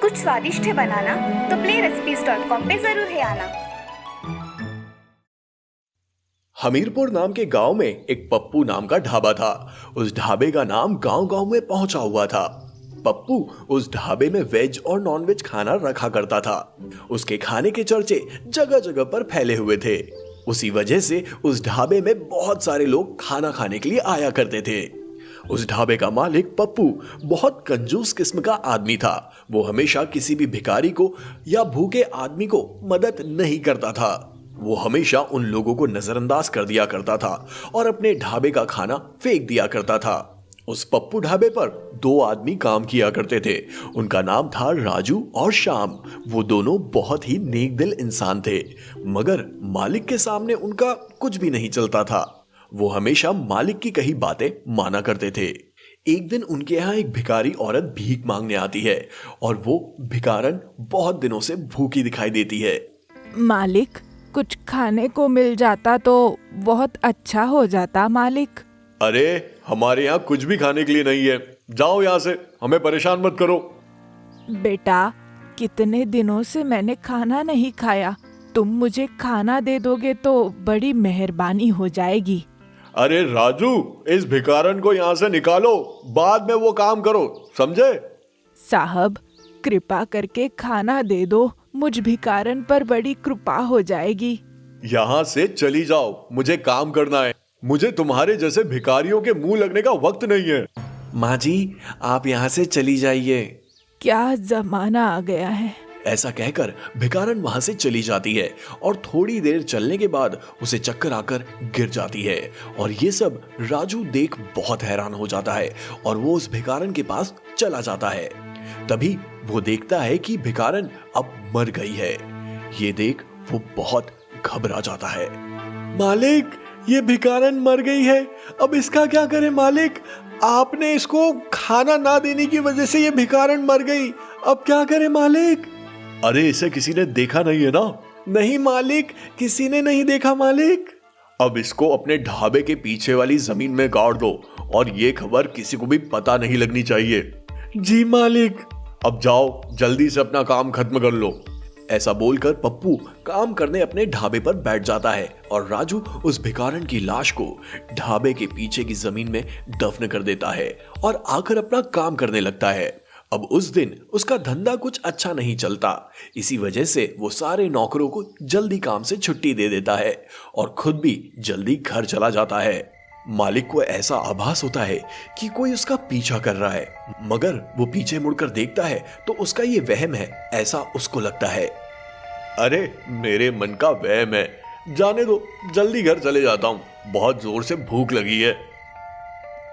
कुछ स्वादिष्ट है बनाना तो playrecipes.com पे जरूर है आना। हमीरपुर नाम के गांव में एक पप्पू नाम का ढाबा था। उस ढाबे का नाम गांव-गांव में पहुंचा हुआ था। पप्पू उस ढाबे में वेज और नॉनवेज खाना रखा करता था। उसके खाने के चर्चे जगह जगह पर फैले हुए थे। उसी वजह से उस ढाबे में बहुत सारे लोग खाना खाने के लिए आया करते थे। उस ढाबे का मालिक पप्पू बहुत कंजूस किस्म का आदमी था। वो हमेशा किसी भी भिखारी को या भूखे आदमी को मदद नहीं करता था। वो हमेशा उन लोगों को नजरअंदाज कर दिया करता था और अपने ढाबे का खाना फेंक दिया करता था। उस पप्पू ढाबे पर 2 आदमी काम किया करते थे। उनका नाम था राजू और श्याम। वो दोनों बहुत ही नेक दिल इंसान थे, मगर मालिक के सामने उनका कुछ भी नहीं चलता था। वो हमेशा मालिक की कही बातें माना करते थे। एक दिन उनके यहाँ एक भिखारी औरत भीख मांगने आती है और वो भिखारन बहुत दिनों से भूखी दिखाई देती है। मालिक, कुछ खाने को मिल जाता तो बहुत अच्छा हो जाता मालिक। अरे, हमारे यहाँ कुछ भी खाने के लिए नहीं है, जाओ यहाँ से, हमें परेशान मत करो। बेटा, कितने दिनों से मैंने खाना नहीं खाया, तुम मुझे खाना दे दोगे तो बड़ी मेहरबानी हो जाएगी। अरे राजू, इस भिखारन को यहाँ से निकालो, बाद में वो काम करो, समझे? साहब, कृपा करके खाना दे दो, मुझ भिखारन पर बड़ी कृपा हो जाएगी। यहाँ से चली जाओ, मुझे काम करना है। मुझे तुम्हारे जैसे भिखारियों के मुंह लगने का वक्त नहीं है। माँ जी, आप यहाँ से चली जाइए। क्या जमाना आ गया है। ऐसा कहकर भिखारन वहां से चली जाती है और थोड़ी देर चलने के बाद उसे चक्कर आकर गिर जाती है। और ये सब राजू देख बहुत हैरान हो जाता है और वो उस भिखारन के पास चला जाता है। तभी वो देखता है कि भिखारन अब मर गई है। ये देख वो बहुत घबरा जाता है। मालिक, ये भिखारन मर गई है, अब इसका क्या करें मालिक? आपने इसको खाना ना देने की वजह से ये भिखारन मर गई, अब क्या करें मालिक? अरे, इसे किसी ने देखा नहीं है ना? नहीं मालिक, किसी ने नहीं देखा मालिक। अब इसको अपने ढाबे के पीछे वाली जमीन में गाड़ दो और ये खबर किसी को भी पता नहीं लगनी चाहिए। जी मालिक। अब जाओ, जल्दी से अपना काम खत्म कर लो। ऐसा बोलकर पप्पू काम करने अपने ढाबे पर बैठ जाता है और राजू उस भिखारन की लाश को ढाबे के पीछे की जमीन में दफन कर देता है और आकर अपना काम करने लगता है। अब उस दिन उसका धंधा कुछ अच्छा नहीं चलता। इसी वजह से वो सारे नौकरों को जल्दी काम से छुट्टी दे देता है और खुद भी जल्दी घर चला जाता है। मालिक को ऐसा आभास होता है कि कोई उसका पीछा कर रहा है, मगर वो पीछे मुड़कर देखता है तो उसका ये वहम है, ऐसा उसको लगता है। अरे, मेरे मन का वहम है, जाने दो, जल्दी घर चले जाता हूँ, बहुत जोर से भूख लगी है।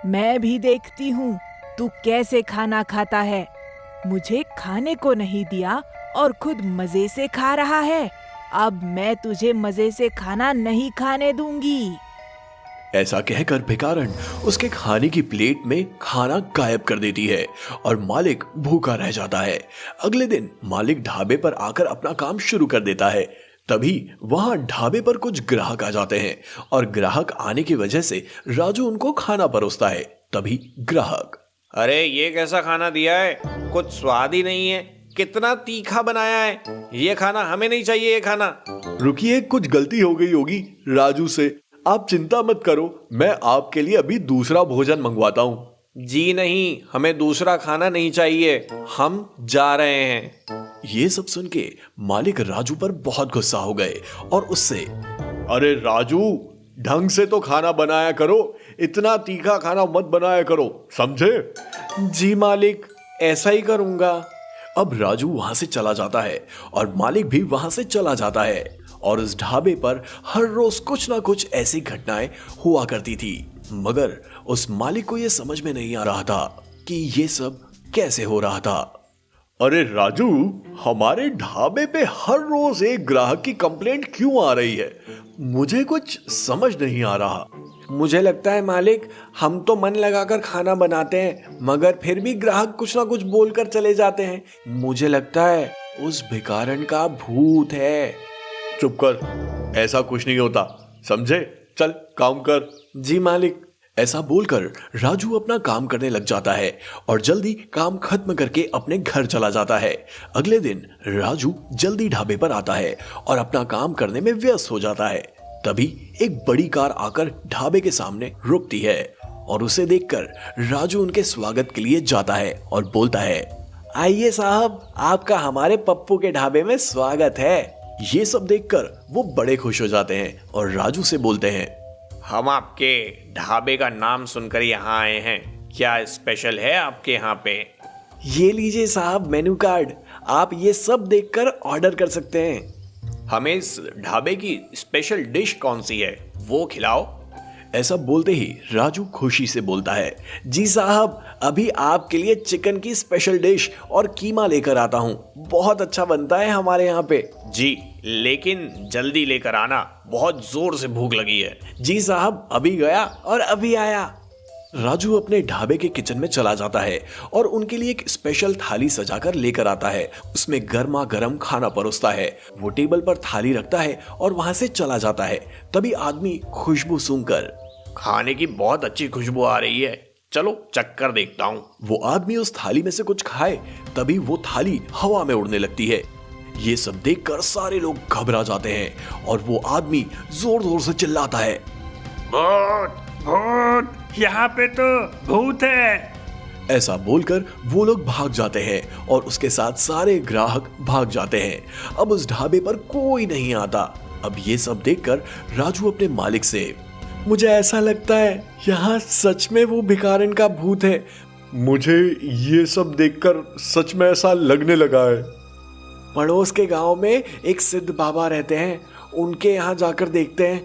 मैं भी देखती हूँ तू कैसे खाना खाता है। मुझे खाने को नहीं दिया और खुद मजे से खा रहा है। अब मैं तुझे मजे से खाना नहीं खाने दूंगी। ऐसा कहकर भिखारन उसके खाने की प्लेट में खाना गायब कर देती है और मालिक भूखा रह जाता है। अगले दिन मालिक ढाबे पर आकर अपना काम शुरू कर देता है। तभी वहां ढाबे पर कुछ ग्राहक आ जाते हैं और ग्राहक आने की वजह से राजू उनको खाना परोसता है। तभी ग्राहक, अरे, ये कैसा खाना दिया है, कुछ स्वाद ही नहीं है, कितना तीखा बनाया है, ये खाना हमें नहीं चाहिए, ये खाना। रुकिए, कुछ गलती हो गई होगी राजू से, आप चिंता मत करो, मैं आपके लिए अभी दूसरा भोजन मंगवाता हूँ। जी नहीं, हमें दूसरा खाना नहीं चाहिए, हम जा रहे हैं। ये सब सुन के मालिक राजू पर बहुत गुस्सा हो गए और उससे, अरे राजू, ढंग से तो खाना बनाया करो, इतना तीखा खाना मत बनाया करो, समझे? जी मालिक, ऐसा ही करूंगा। अब राजू वहां से चला जाता है और मालिक भी वहां से चला जाता है और उस ढाबे पर हर रोज कुछ ना कुछ ऐसी घटनाएं हुआ करती थी, मगर उस मालिक को यह समझ में नहीं आ रहा था कि ये सब कैसे हो रहा था। अरे राजू, हमारे ढाबे पे हर रोज एक ग्राहक की कंप्लेंट क्यों आ रही है? मुझे कुछ समझ नहीं आ रहा। मुझे लगता है मालिक, हम तो मन लगाकर खाना बनाते हैं, मगर फिर भी ग्राहक कुछ ना कुछ बोलकर चले जाते हैं। मुझे लगता है उस भिखारन का भूत है। चुप कर, ऐसा कुछ नहीं होता, समझे? चल काम कर। जी मालिक। ऐसा बोलकर राजू अपना काम करने लग जाता है और जल्दी काम खत्म करके अपने घर चला जाता है। अगले दिन राजू जल्दी ढाबे पर आता है और अपना काम करने में व्यस्त हो जाता है। तभी एक बड़ी कार आकर ढाबे के सामने रुकती है और उसे देखकर राजू उनके स्वागत के लिए जाता है और बोलता है, आइए साहब, आपका हमारे पप्पू के ढाबे में स्वागत है। ये सब देखकर वो बड़े खुश हो जाते हैं और राजू से बोलते हैं, हम आपके ढाबे का नाम सुनकर यहाँ आए हैं, क्या स्पेशल है आपके यहाँ पे? ये लीजिए साहब मेनू कार्ड, आप ये सब देखकर ऑर्डर कर सकते हैं। हमें इस ढाबे की स्पेशल डिश कौन सी है वो खिलाओ। ऐसा बोलते ही राजू खुशी से बोलता है, जी साहब, अभी आपके लिए चिकन की स्पेशल डिश और कीमा लेकर आता हूँ। बहुत अच्छा बनता है हमारे यहाँ पे। जी, लेकिन जल्दी लेकर आना, बहुत जोर से भूख लगी है। जी साहब, अभी गया और अभी आया। राजू अपने ढाबे के किचन में चला जाता है और उनके लिए एक स्पेशल थाली सजाकर लेकर आता है। उसमें गर्मा गर्म खाना परोसता है। वो टेबल पर थाली रखता है और वहां से चला जाता है। तभी आदमी खुशबू सूंघकर, खाने की बहुत अच्छी खुशबू आ रही है, चलो चक्कर देखता हूँ। वो आदमी उस थाली में से कुछ खाए, तभी वो थाली हवा में उड़ने लगती है। ये सब देखकर सारे लोग घबरा जाते हैं और वो आदमी जोर जोर से चिल्लाता है, भूत भूत, यहाँ पे तो भूत है। ऐसा बोलकर वो लोग भाग जाते हैं और उसके साथ सारे ग्राहक भाग जाते हैं। अब उस ढाबे पर कोई नहीं आता। अब ये सब देखकर राजू अपने मालिक से, मुझे ऐसा लगता है यहाँ सच में वो भिखारन का भूत है। मुझे ये सब देखकर सच में ऐसा लगने लगा है। पड़ोस के गांव में एक सिद्ध बाबा रहते हैं, उनके यहाँ जाकर देखते हैं।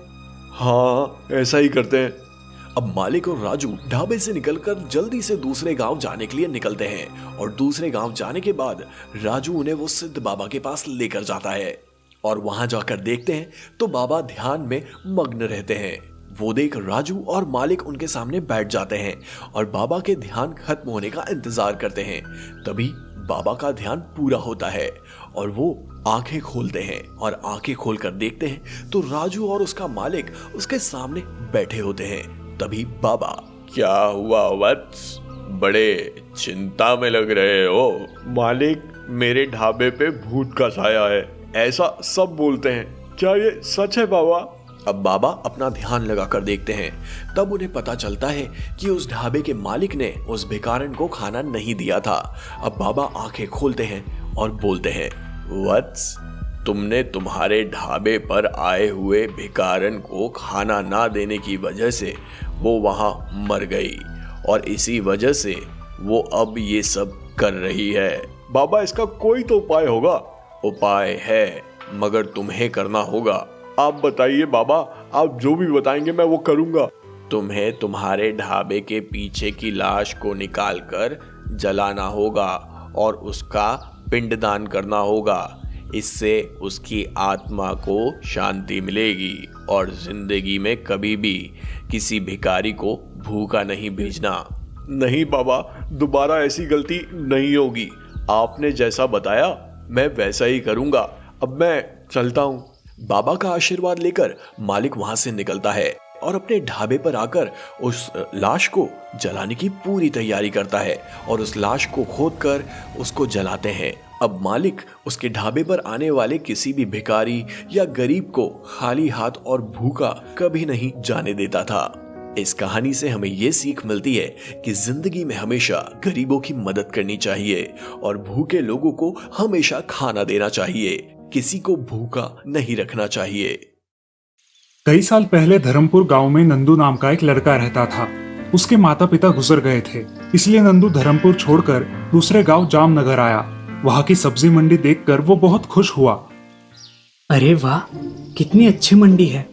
हाँ, ऐसा ही करते हैं। अब मालिक और राजू ढाबे से निकलकर जल्दी से दूसरे गांव जाने के लिए निकलते हैं और दूसरे गांव जाने के बाद राजू उन्हें वो सिद्ध बाबा के पास लेकर जाता है और वहां जाकर देखते हैं तो बाबा ध्यान में मग्न रहते हैं। वो देख राजू और मालिक उनके सामने बैठ जाते हैं और बाबा के ध्यान खत्म होने का इंतजार करते हैं। तभी बाबा का ध्यान पूरा होता है और वो आंखें खोलते हैं और आंखें खोलकर देखते हैं तो राजू और उसका मालिक उसके सामने बैठे होते हैं। तभी बाबा, क्या हुआ वत्स, बड़े चिंता में लग रहे हो? मालिक, मेरे ढाबे पे भूत का साया है, ऐसा सब बोलते हैं। क्या ये सच है बाबा? अब बाबा अपना ध्यान लगाकर देखते हैं। तब उन्हें पता चलता है कि उस ढाबे के मालिक ने उस भिखारन को खाना नहीं दिया था। अब बाबा आंखें खोलते हैं और बोलते हैं, वत्स, तुमने तुम्हारे ढाबे पर आए हुए भिखारन को खाना ना देने की वजह से वो वहां मर गई और इसी वजह से वो अब ये सब कर रही है। बाबा, इसका कोई तो उपाय होगा। उपाय है, मगर तुम्हें करना होगा। आप बताइए बाबा, आप जो भी बताएंगे मैं वो करूंगा। तुम्हें तुम्हारे ढाबे के पीछे की लाश को निकालकर जलाना होगा और उसका पिंडदान करना होगा। इससे उसकी आत्मा को शांति मिलेगी और जिंदगी में कभी भी किसी भिखारी को भूखा नहीं भेजना। नहीं बाबा, दोबारा ऐसी गलती नहीं होगी। आपने जैसा बताया मैं वैसा ही करूंगा। अब मैं चलता हूँ। बाबा का आशीर्वाद लेकर मालिक वहां से निकलता है और अपने ढाबे पर आकर उस लाश को जलाने की पूरी तैयारी करता है और उस लाश को खोदकर उसको जलाते हैं। अब मालिक उसके ढाबे पर आने वाले किसी भी भिखारी या गरीब को खाली हाथ और भूखा कभी नहीं जाने देता था। इस कहानी से हमें ये सीख मिलती है कि जिंदगी में हमेशा गरीबों की मदद करनी चाहिए और भूखे लोगों को हमेशा खाना देना चाहिए। किसी को भूखा नहीं रखना चाहिए। कई साल पहले धर्मपुर गांव में नंदू नाम का एक लड़का रहता था। उसके माता पिता गुजर गए थे, इसलिए नंदू धर्मपुर छोड़कर दूसरे गांव जामनगर आया। वहां की सब्जी मंडी देखकर वो बहुत खुश हुआ। अरे वाह, कितनी अच्छी मंडी है।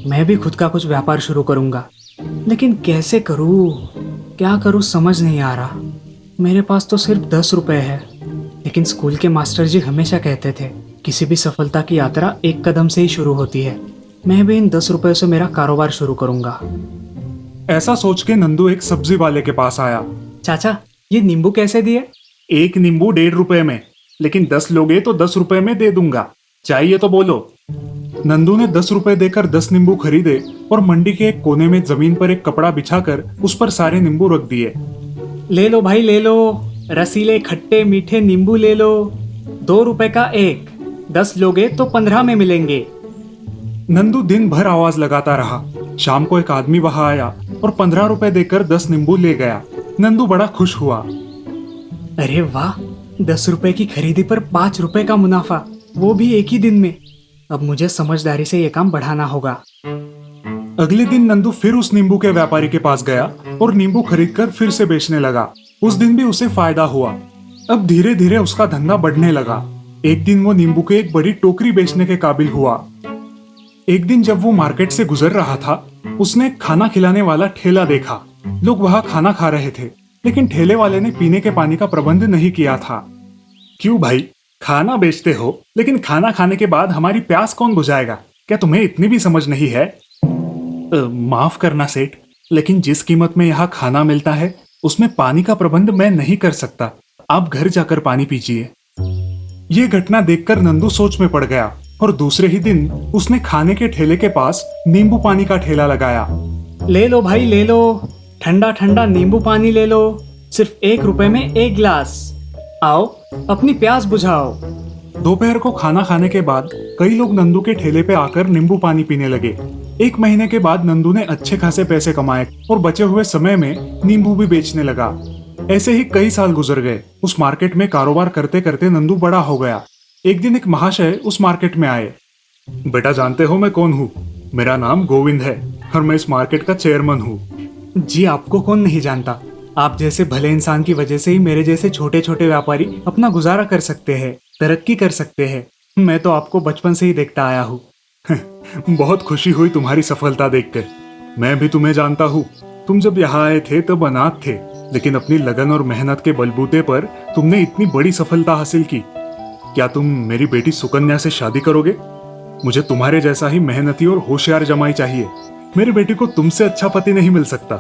मैं भी खुद का कुछ व्यापार शुरू करूंगा, लेकिन कैसे करूं, क्या करूं समझ नहीं आ रहा। मेरे पास तो सिर्फ 10 रुपए है, लेकिन स्कूल के मास्टर जी हमेशा कहते थे किसी भी सफलता की यात्रा एक कदम से ही शुरू होती है। मैं भी इन 10 रुपए से मेरा कारोबार शुरू करूंगा। ऐसा सोच के नंदू एक सब्जी वाले के पास आया। चाचा, ये नींबू कैसे दिए? एक नींबू 1.5 रुपए में, लेकिन 10 लोगे तो 10 रुपए में दे दूंगा। चाहिए तो बोलो। नंदू ने 10 रुपए देकर 10 नींबू खरीदे और मंडी के एक कोने में जमीन पर एक कपड़ा बिछाकर उस पर सारे नींबू रख दिए। ले लो भाई ले लो, रसीले खट्टे मीठे नींबू ले लो, 2 रुपए का एक, 10 लोगे तो 15 में मिलेंगे। नंदू दिन भर आवाज लगाता रहा। शाम को एक आदमी वहां आया और 15 रुपए देकर 10 नींबू ले गया। नंदू बड़ा खुश हुआ। अरे वाह, 10 रुपए की खरीदी पर 5 रुपए का मुनाफा, वो भी एक ही दिन में। अब मुझे समझदारी से ये काम बढ़ाना होगा। अगले दिन नंदू फिर उस नींबू के व्यापारी के पास गया और नींबू खरीदकर फिर से बेचने लगा। उस दिन भी उसे फायदा हुआ। अब धीरे धीरे उसका धंधा बढ़ने लगा। एक दिन वो नींबू के एक बड़ी टोकरी बेचने के काबिल हुआ। एक दिन जब वो मार्केट से गुजर रहा था, उसने खाना खिलाने वाला ठेला देखा। लोग वहां खाना खा रहे थे, लेकिन ठेले वाले ने पीने के पानी का प्रबंध नहीं किया था। क्यों भाई, खाना बेचते हो, लेकिन खाना खाने के बाद हमारी प्यास कौन बुझाएगा? क्या तुम्हें इतनी भी समझ नहीं है? माफ करना सेठ, लेकिन जिस कीमत में यहाँ खाना मिलता है उसमें पानी का प्रबंध मैं नहीं कर सकता। आप घर जाकर पानी पीजिए। ये घटना देखकर नंदू सोच में पड़ गया और दूसरे ही दिन उसने खाने के ठेले के पास नींबू पानी का ठेला लगाया। ले लो भाई ले लो, ठंडा ठंडा नींबू पानी ले लो, सिर्फ 1 रुपए में 1 गिलास। आओ अपनी प्यास बुझाओ। दोपहर को खाना खाने के बाद कई लोग नंदू के ठेले पे आकर नींबू पानी पीने लगे। 1 महीने के बाद नंदू ने अच्छे खासे पैसे कमाए और बचे हुए समय में नींबू भी बेचने लगा। ऐसे ही कई साल गुजर गए। उस मार्केट में कारोबार करते करते नंदू बड़ा हो गया। एक दिन एक महाशय उस मार्केट में आए। बेटा जानते हो मैं कौन हूँ? मेरा नाम गोविंद है और मैं इस मार्केट का चेयरमैन हूँ। जी आपको कौन नहीं जानता। आप जैसे भले इंसान की वजह से ही मेरे जैसे छोटे छोटे व्यापारी अपना गुजारा कर सकते हैं, तरक्की कर सकते हैं। मैं तो आपको बचपन से ही देखता आया हूँ। बहुत खुशी हुई तुम्हारी सफलता देखकर। मैं भी तुम्हें जानता हूँ। तुम जब यहाँ आए थे तब अनाथ थे, लेकिन अपनी लगन और मेहनत के बलबूते पर तुमने इतनी बड़ी सफलता हासिल की। क्या तुम मेरी बेटी सुकन्या से शादी करोगे? मुझे तुम्हारे जैसा ही मेहनती और होशियार जमाई चाहिए। मेरी बेटी को तुमसे अच्छा पति नहीं मिल सकता।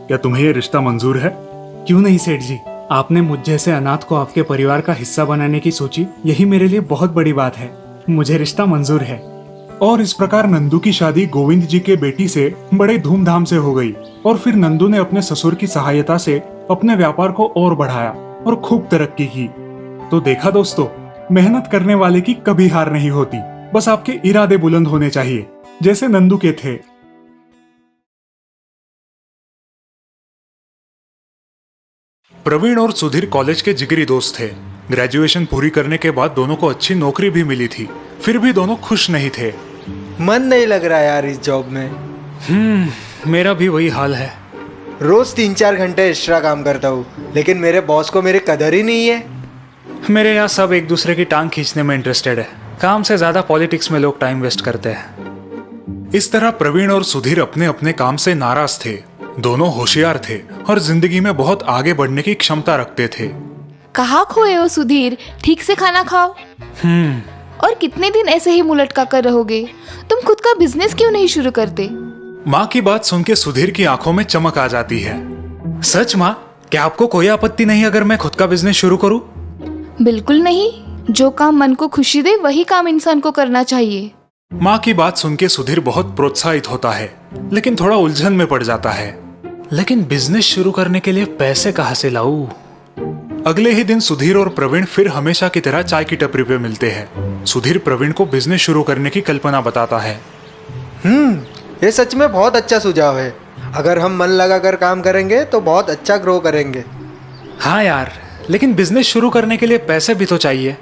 क्या तुम्हें यह रिश्ता मंजूर है? क्यों नहीं सेठ जी, आपने मुझ जैसे अनाथ को आपके परिवार का हिस्सा बनाने की सोची, यही मेरे लिए बहुत बड़ी बात है। मुझे रिश्ता मंजूर है। और इस प्रकार नंदू की शादी गोविंद जी के बेटी से बड़े धूमधाम से हो गई। और फिर नंदू ने अपने ससुर की सहायता से अपने व्यापार को और बढ़ाया और खूब तरक्की की। तो देखा दोस्तों, मेहनत करने वाले की कभी हार नहीं होती। बस आपके इरादे बुलंद होने चाहिए, जैसे नंदू के थे। प्रवीण और सुधीर कॉलेज के जिगरी दोस्त थे। ग्रेजुएशन पूरी करने के बाद दोनों को अच्छी नौकरी भी मिली थी। फिर भी दोनों खुश नहीं थे। मन नहीं लग रहा यार इस जॉब में। मेरा भी वही हाल है। रोज 3-4 घंटे एक्स्ट्रा काम करता हूँ, लेकिन मेरे बॉस को मेरी कदर ही नहीं है। मेरे यहाँ सब एक दूसरे की टांग खींचने में इंटरेस्टेड है। काम से ज्यादा पॉलिटिक्स में लोग टाइम वेस्ट करते हैं। इस तरह प्रवीण और सुधीर अपने अपने काम से नाराज थे। दोनों होशियार थे और जिंदगी में बहुत आगे बढ़ने की क्षमता रखते थे। कहाँ खोए हो सुधीर, ठीक से खाना खाओ। और कितने दिन ऐसे ही मुंह लटका कर रहोगे? तुम खुद का बिजनेस क्यों नहीं शुरू करते? माँ की बात सुन के सुधीर की आंखों में चमक आ जाती है। सच माँ, क्या आपको कोई आपत्ति नहीं अगर मैं खुद का बिजनेस शुरू करूँ? बिल्कुल नहीं। जो काम मन को खुशी दे वही काम इंसान को करना चाहिए। माँ की बात सुन के सुधीर बहुत प्रोत्साहित होता है, लेकिन थोड़ा उलझन में पड़ जाता है। लेकिन बिजनेस शुरू करने के लिए पैसे कहाँ से लाऊं? अगले ही दिन सुधीर और प्रवीण फिर हमेशा की तरह चाय की टपरी पे मिलते हैं। सुधीर प्रवीण को बिजनेस शुरू करने की कल्पना बताता है। ये सच में बहुत अच्छा सुझाव है। अगर हम मन लगाकर काम करेंगे तो बहुत अच्छा ग्रो करेंगे। हाँ यार, लेकिन बिजनेस शुरू करने के लिए पैसे भी तो चाहिए।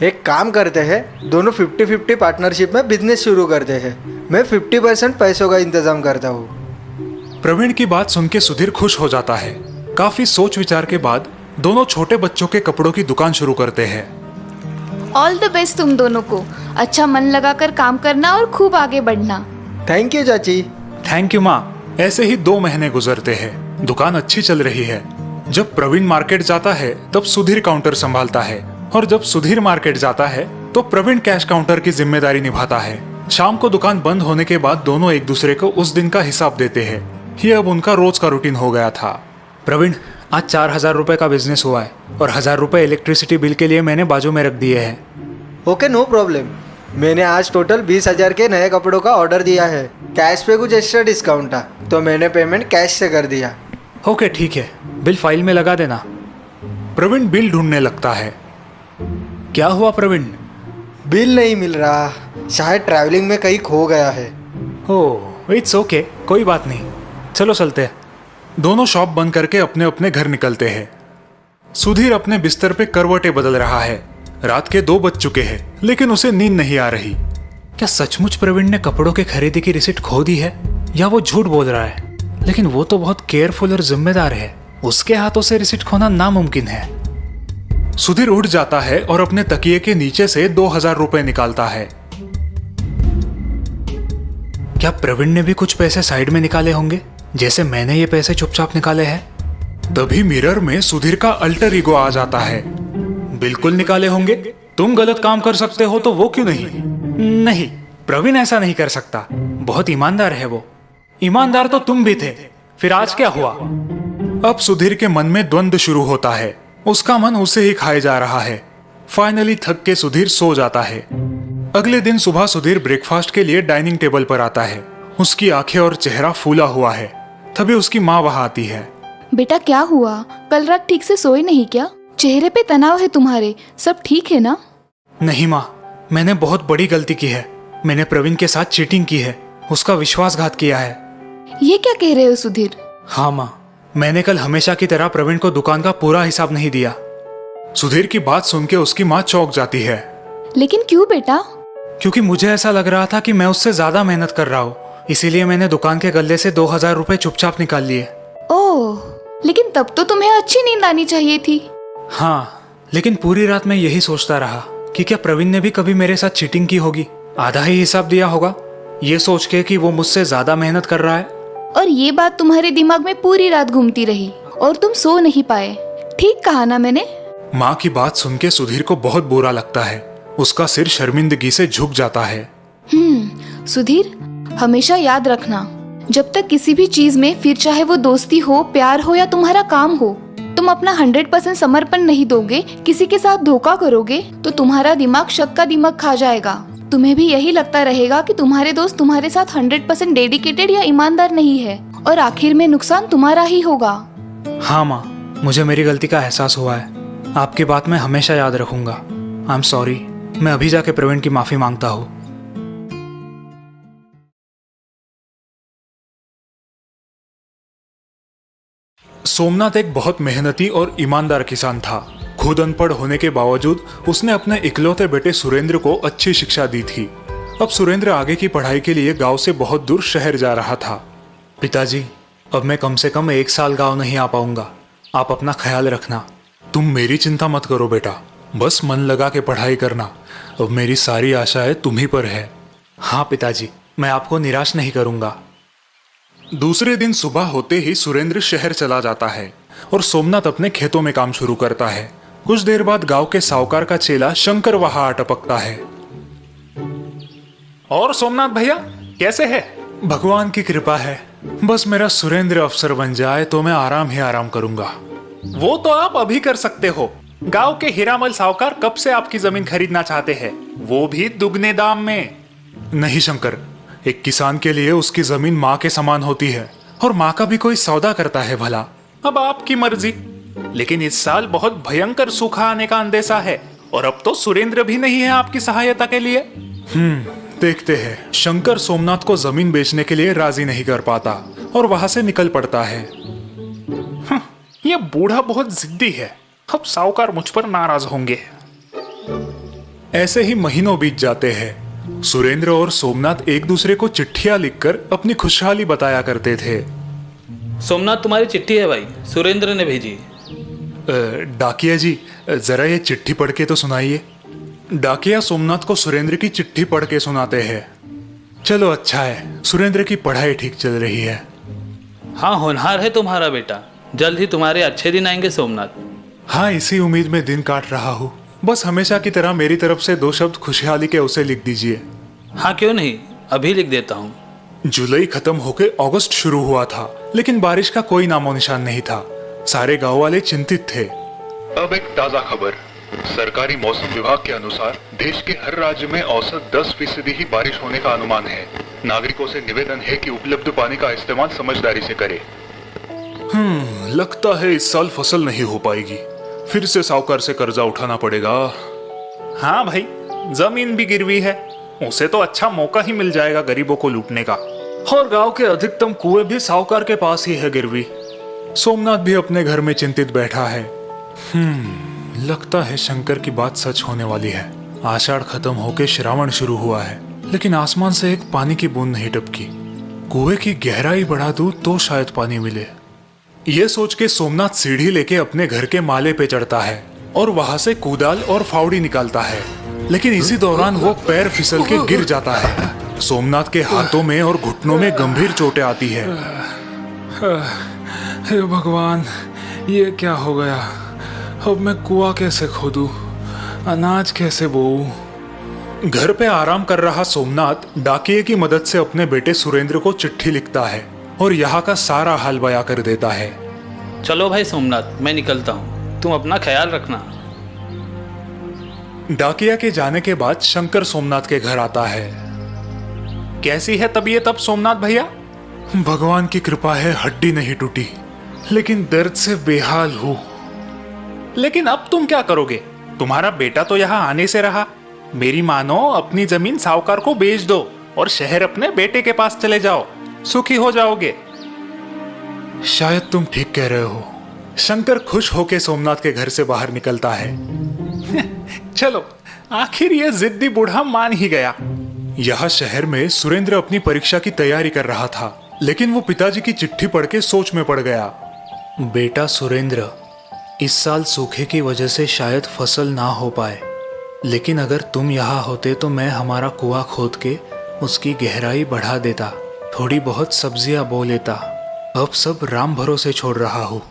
एक काम करते हैं, दोनों 50-50 पार्टनरशिप में बिजनेस शुरू करते हैं। मैं 50% पैसों का इंतजाम करता हूँ। प्रवीण की बात सुन के सुधीर खुश हो जाता है। काफी सोच विचार के बाद दोनों छोटे बच्चों के कपड़ों की दुकान शुरू करते हैं। ऑल द बेस्ट तुम दोनों को। अच्छा मन लगाकर काम करना और खूब आगे बढ़ना। थैंक यू चाची। थैंक यू माँ। ऐसे ही 2 महीने गुजरते हैं। दुकान अच्छी चल रही है। जब प्रवीण मार्केट जाता है तब सुधीर काउंटर संभालता है, और जब सुधीर मार्केट जाता है तो प्रवीण कैश काउंटर की जिम्मेदारी निभाता है। शाम को दुकान बंद होने के बाद दोनों एक दूसरे को उस दिन का हिसाब देते हैं। ये अब उनका रोज का रूटीन हो गया था। प्रवीण, आज 4000 रुपए का बिजनेस हुआ है और 1000 रुपए इलेक्ट्रिसिटी बिल के लिए मैंने बाजू में रख दिए हैं। Okay, no problem. मैंने आज टोटल 20,000 के नए कपड़ों का ऑर्डर दिया है। कैश पे कुछ एक्स्ट्रा डिस्काउंट था तो मैंने पेमेंट कैश से कर दिया। ओके ठीक है, बिल फाइल में लगा देना। प्रवीण बिल ढूंढने लगता है। क्या हुआ प्रवीण? बिल नहीं मिल रहा, शायद ट्रैवलिंग में कहीं खो गया है। ओह इट्स ओके, कोई बात नहीं, चलो चलते हैं। दोनों शॉप बंद करके अपने अपने घर निकलते हैं। सुधीर अपने बिस्तर पे करवटें बदल रहा है। रात के 2 बज चुके हैं लेकिन उसे नींद नहीं आ रही। क्या सचमुच प्रवीण ने कपड़ों की खरीदी की रिसीट खो दी है या वो झूठ बोल रहा है? लेकिन वो तो बहुत केयरफुल और जिम्मेदार है, उसके हाथों से रिसीट खोना नामुमकिन है। सुधीर उठ जाता है और अपने तकिए के नीचे से 2,000 रुपए निकालता है। क्या प्रवीण ने भी कुछ पैसे साइड में निकाले होंगे जैसे मैंने ये पैसे चुपचाप निकाले हैं? तभी मिरर में सुधीर का अल्टर ईगो आ जाता है। बिल्कुल निकाले होंगे, तुम गलत काम कर सकते हो तो वो क्यों नहीं? नहीं, प्रवीण ऐसा नहीं कर सकता, बहुत ईमानदार है वो। ईमानदार तो तुम भी थे, फिर आज क्या हुआ? अब सुधीर के मन में द्वंद्व शुरू होता है, उसका मन उसे ही खाए जा रहा है। फाइनली थक के सुधीर सो जाता है। अगले दिन सुबह सुधीर ब्रेकफास्ट के लिए डाइनिंग टेबल पर आता है। उसकी आंखें और चेहरा फूला हुआ है। तभी उसकी माँ वहां आती है। बेटा क्या हुआ, कल रात ठीक से सोए नहीं क्या? चेहरे पे तनाव है तुम्हारे, सब ठीक है ना? नहीं माँ, मैंने बहुत बड़ी गलती की है। मैंने प्रवीण के साथ चीटिंग की है, उसका विश्वासघात किया है। ये क्या कह रहे हो सुधीर? हाँ माँ, मैंने कल हमेशा की तरह प्रवीण को दुकान का पूरा हिसाब नहीं दिया। सुधीर की बात सुन के उसकी माँ चौंक जाती है। लेकिन क्यों बेटा? क्योंकि मुझे ऐसा लग रहा था कि मैं उससे ज्यादा मेहनत कर रहा हूँ, इसीलिए मैंने दुकान के गल्ले से 2,000 रुपए चुपचाप निकाल लिए। ओह, लेकिन तब तो तुम्हें अच्छी नींद आनी चाहिए थी। हाँ, लेकिन पूरी रात मैं यही सोचता रहा कि क्या प्रवीण ने भी कभी मेरे साथ चीटिंग की होगी, आधा ही हिसाब दिया होगा, ये सोच के कि वो मुझसे ज्यादा मेहनत कर रहा है। और ये बात तुम्हारे दिमाग में पूरी रात घूमती रही और तुम सो नहीं पाए। ठीक कहा ना मैंने? माँ की बात सुन के सुधीर को बहुत बुरा लगता है। उसका सिर शर्मिंदगी से झुक जाता है। सुधीर, हमेशा याद रखना, जब तक किसी भी चीज में, फिर चाहे वो दोस्ती हो, प्यार हो या तुम्हारा काम हो, तुम अपना 100% समर्पण नहीं दोगे, किसी के साथ धोखा करोगे तो तुम्हारा दिमाग शक का दिमाग खा जाएगा। तुम्हें भी यही लगता रहेगा कि तुम्हारे दोस्त तुम्हारे साथ 100% डेडिकेटेड या ईमानदार नहीं है और आखिर में नुकसान तुम्हारा ही होगा। हाँ माँ, मुझे मेरी गलती का एहसास हुआ है। आपकी बात मैं हमेशा याद रखूंगा। I am sorry. मैं अभी जाके प्रवीण की माफी मांगता हूँ। सोमनाथ एक बहुत मेहनती और ईमानदार किसान था। खुद अनपढ़ होने के बावजूद उसने अपने इकलौते बेटे सुरेंद्र को अच्छी शिक्षा दी थी। अब सुरेंद्र आगे की पढ़ाई के लिए गांव से बहुत दूर शहर जा रहा था। पिताजी, अब मैं कम से कम 1 साल गांव नहीं आ पाऊंगा। आप अपना ख्याल रखना। तुम मेरी चिंता मत करो बेटा, बस मन लगा के पढ़ाई करना। अब मेरी सारी आशाएं तुम्ही पर है। हाँ पिताजी, मैं आपको निराश नहीं करूंगा। दूसरे दिन सुबह होते ही सुरेंद्र शहर चला जाता है और सोमनाथ अपने खेतों में काम शुरू करता है। कुछ देर बाद गांव के साहूकार का चेला शंकर वहां आ टपकता है। और सोमनाथ भैया कैसे है? भगवान की कृपा है, बस मेरा सुरेंद्र अफसर बन जाए तो मैं आराम ही आराम करूंगा। वो तो आप अभी कर सकते हो। गांव के हीरामल साहूकार कब से आपकी जमीन खरीदना चाहते हैं, वो भी दुगने दाम में। नहीं शंकर, एक किसान के लिए उसकी जमीन माँ के समान होती है और माँ का भी कोई सौदा करता है भला। अब आपकी मर्जी, लेकिन इस साल बहुत भयंकर सूखा आने का अंदेशा है और अब तो सुरेंद्र भी नहीं है आपकी सहायता के लिए। देखते हैं। शंकर सोमनाथ को जमीन बेचने के लिए राजी नहीं कर पाता और वहां से निकल पड़ता है। ये बूढ़ा बहुत जिद्दी है, अब साहूकार मुझ पर नाराज होंगे। ऐसे ही महीनों बीत जाते हैं। सुरेंद्र और सोमनाथ एक दूसरे को चिट्ठियां लिखकर अपनी खुशहाली बताया करते थे। सोमनाथ, तुम्हारी चिट्ठी है भाई, सुरेंद्र ने भेजी। डाकिया जी, जरा ये चिट्ठी पढ़ के तो सुनाइए। डाकिया सोमनाथ को सुरेंद्र की चिट्ठी पढ़ के सुनाते हैं। चलो अच्छा है, सुरेंद्र की पढ़ाई ठीक चल रही है। हाँ, होनहार है तुम्हारा बेटा, जल्द ही तुम्हारे अच्छे दिन आएंगे सोमनाथ। हाँ, इसी उम्मीद में दिन काट रहा हूँ। बस हमेशा की तरह मेरी तरफ से 2 शब्द खुशहाली के उसे लिख दीजिए। हाँ क्यों नहीं, अभी लिख देता हूँ। जुलाई खत्म होके अगस्त शुरू हुआ था, लेकिन बारिश का कोई नामो निशान नहीं था। सारे गांव वाले चिंतित थे। अब एक ताजा खबर, सरकारी मौसम विभाग के अनुसार देश के हर राज्य में औसत 10% ही बारिश होने का अनुमान है। नागरिकों से निवेदन है कि उपलब्ध पानी का इस्तेमाल समझदारी से करें। लगता है इस साल फसल नहीं हो पाएगी, फिर से साहूकार से कर्जा उठाना पड़ेगा। हाँ भाई, जमीन भी गिरवी है, उसे तो अच्छा मौका ही मिल जाएगा गरीबों को लूटने का। और गांव के अधिकतम कुएं भी साहूकार के पास ही है गिरवी। सोमनाथ भी अपने घर में चिंतित बैठा है। लगता है शंकर की बात सच होने वाली है। आषाढ़ खत्म होके श्रावण शुरू हुआ है, लेकिन आसमान से एक पानी की बूंद नहीं टपकी। कुएं की गहराई बढ़ा दूं तो शायद पानी मिले। ये सोच के सोमनाथ सीढ़ी लेके अपने घर के माले पे चढ़ता है और वहां से कुदाल और फावड़ी निकालता है, लेकिन इसी दौरान वो पैर फिसल के गिर जाता है। सोमनाथ के हाथों में और घुटनों में गंभीर चोटें आती है। हे भगवान, ये क्या हो गया? अब मैं कुआं कैसे खोदूं? अनाज कैसे बोऊं? घर पे आराम कर रहा सोमनाथ डाकिये की मदद से अपने बेटे सुरेंद्र को चिट्ठी लिखता है और यहाँ का सारा हाल बयां कर देता है। चलो भाई सोमनाथ, मैं निकलता हूँ, तुम अपना ख्याल रखना। डाकिया के जाने के बाद शंकर सोमनाथ के घर आता है। कैसी है तबीयत अब सोमनाथ भैया? भगवान की कृपा है, हड्डी नहीं टूटी, लेकिन दर्द से बेहाल हूँ। लेकिन अब तुम क्या करोगे? तुम्हारा बेटा तो यहाँ आने से रहा। मेरी मानो अपनी जमीन साहूकार को बेच दो और शहर अपने बेटे के पास चले जाओ, सुखी हो जाओगे। शायद तुम ठीक कह रहे हो। शंकर खुश होके सोमनाथ के घर से बाहर निकलता है। चलो, आखिर ये जिद्दी बूढ़ा मान ही गया। यहाँ शहर में सुरेंद्र अपनी परीक्षा की तैयारी कर रहा था, लेकिन वो पिताजी की चिट्ठी पढ़ के सोच में पड़ गया। बेटा सुरेंद्र, इस साल सूखे की वजह से शायद फसल ना हो पाए, लेकिन अगर तुम यहाँ होते तो मैं हमारा कुआं खोद के उसकी गहराई बढ़ा देता, थोड़ी बहुत सब्जियां बो लेता। अब सब राम भरोसे छोड़ रहा हूँ।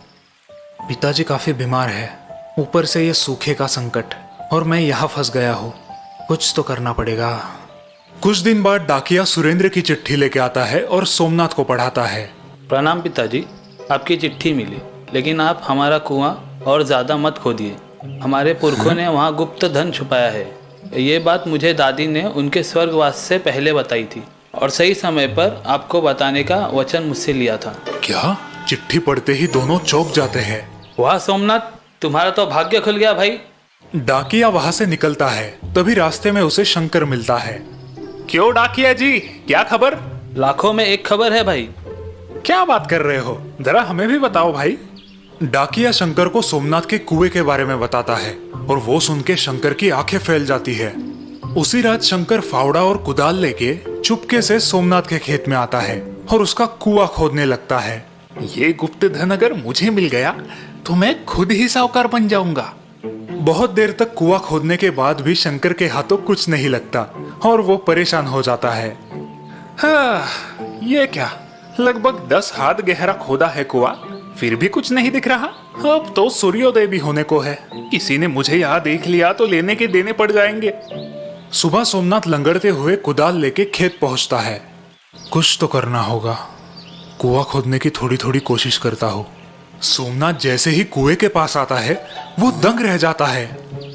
पिताजी काफी बीमार है, ऊपर से ये सूखे का संकट, और मैं यहाँ फंस गया हूँ। कुछ तो करना पड़ेगा। कुछ दिन बाद डाकिया सुरेंद्र की चिट्ठी लेके आता है और सोमनाथ को पढ़ाता है। प्रणाम पिताजी, आपकी चिट्ठी मिली, लेकिन आप हमारा कुआं और ज़्यादा मत खोदिए। हमारे पुरखों ने वहाँ गुप्त धन छुपाया है। ये बात मुझे दादी ने उनके स्वर्गवास से पहले बताई थी और सही समय पर आपको बताने का वचन मुझसे लिया था। क्या? चिट्ठी पढ़ते ही दोनों चौंक जाते हैं। वाह सोमनाथ, तुम्हारा तो भाग्य खुल गया भाई। डाकिया वहां से निकलता है, तभी रास्ते में उसे शंकर मिलता है। क्यों डाकिया जी, क्या खबर? लाखों में एक खबर है भाई। क्या बात कर रहे हो? जरा हमें भी बताओ भाई। डाकिया शंकर को सोमनाथ के कुएं के बारे में बताता है और वो सुन के शंकर की आंखें फैल जाती है। उसी रात शंकर फावड़ा और कुदाल लेके चुपके से सोमनाथ के खेत में आता है और उसका कुआं खोदने लगता है। ये गुप्त धन अगर मुझे मिल गया तो मैं खुद ही साहूकार बन जाऊंगा। बहुत देर तक कुआं खोदने के बाद भी शंकर के हाथों कुछ नहीं लगता और वो परेशान हो जाता है। हाँ, ये क्या, लगभग 10 हाथ गहरा खोदा है कुआं, फिर भी कुछ नहीं दिख रहा। अब तो सूर्योदय भी होने को है। किसी ने मुझे यहाँ देख लिया तो लेने के देने पड़ जाएंगे। सुबह सोमनाथ लंगड़ते हुए कुदाल लेके खेत पहुंचता है। कुछ तो करना होगा। कुआं खोदने की थोड़ी थोड़ी कोशिश करता हूँ। सोमनाथ जैसे ही कुएं के पास आता है वो दंग रह जाता है।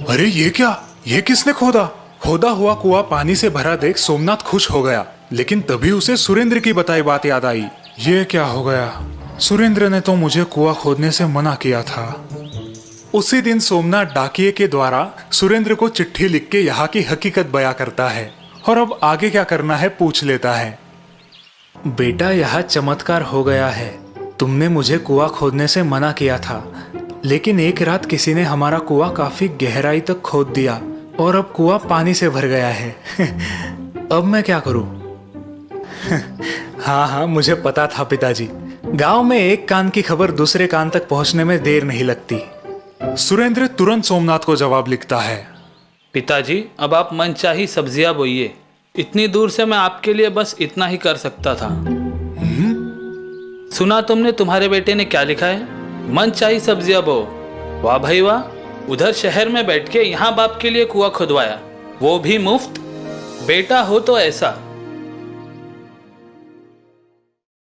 अरे ये क्या, ये किसने खोदा? खोदा हुआ कुआं पानी से भरा देख सोमनाथ खुश हो गया, लेकिन तभी उसे सुरेंद्र की बताई बात याद आई। ये क्या हो गया? सुरेंद्र ने तो मुझे कुआं खोदने से मना किया था। उसी दिन सोमनाथ डाकिये के द्वारा सुरेंद्र को चिट्ठी लिख के यहाँ की हकीकत बयां करता है और अब आगे क्या करना है पूछ लेता है। बेटा, यहाँ चमत्कार हो गया है। तुमने मुझे कुआं खोदने से मना किया था, लेकिन एक रात किसी ने हमारा कुआं काफी गहराई तक खोद दिया और अब कुआं पानी से भर गया है। अब मैं क्या करूं? हाँ, मुझे पता था पिताजी। गांव में एक कान की खबर दूसरे कान तक पहुंचने में देर नहीं लगती। सुरेंद्र तुरंत सोमनाथ को जवाब लिखता है। पिताजी, अब आप मनचाही सब्जियां बोइए। इतनी दूर से मैं आपके लिए बस इतना ही कर सकता था। सुना तुमने तुम्हारे बेटे ने क्या लिखा है? मनचाही सब्जियां बो। वाह भाई वाह, उधर शहर में बैठ के यहाँ बाप के लिए कुआं खुदवाया, वो भी मुफ्त। बेटा हो तो ऐसा।